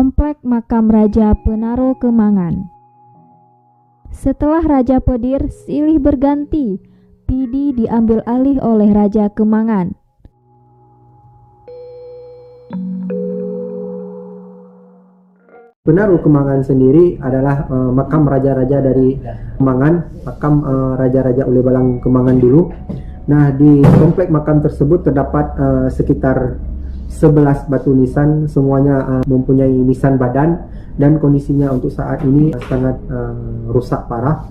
Komplek Makam Raja Penaro Kemangan. Setelah Raja Pedir silih berganti, Pidi diambil alih oleh Raja Kemangan. Penaro Kemangan sendiri adalah makam raja-raja dari Kemangan, makam raja-raja Ulebalang Kemangan dulu. Nah, di komplek makam tersebut terdapat sekitar 11 batu nisan, semuanya mempunyai nisan badan dan kondisinya untuk saat ini sangat rusak parah.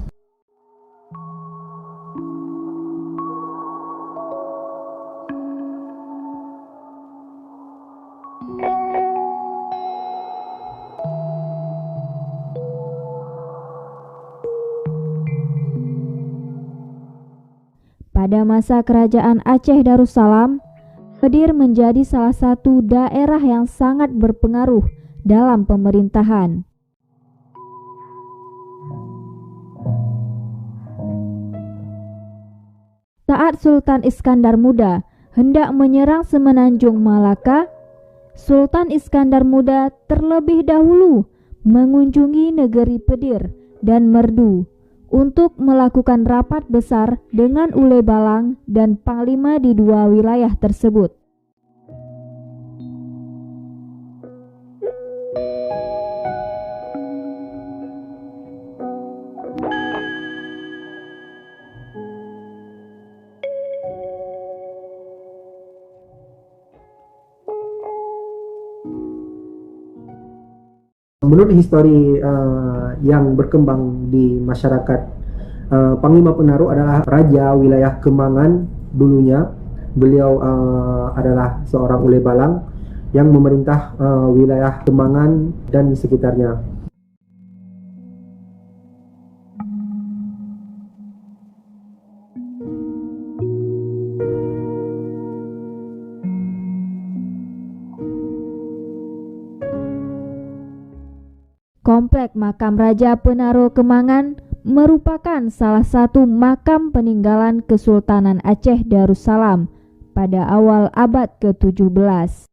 Pada masa kerajaan Aceh Darussalam, Pedir menjadi salah satu daerah yang sangat berpengaruh dalam pemerintahan. Saat Sultan Iskandar Muda hendak menyerang Semenanjung Malaka, Sultan Iskandar Muda terlebih dahulu mengunjungi negeri Pedir dan Merdu untuk melakukan rapat besar dengan Ulebalang dan Panglima di dua wilayah tersebut. Menurut histori yang berkembang di masyarakat, Panglima Penaro adalah Raja wilayah Kemangan dulunya. Beliau adalah seorang Ulebalang yang memerintah wilayah Kemangan dan sekitarnya. Komplek Makam Raja Penaro Kemangan merupakan salah satu makam peninggalan Kesultanan Aceh Darussalam pada awal abad ke-17.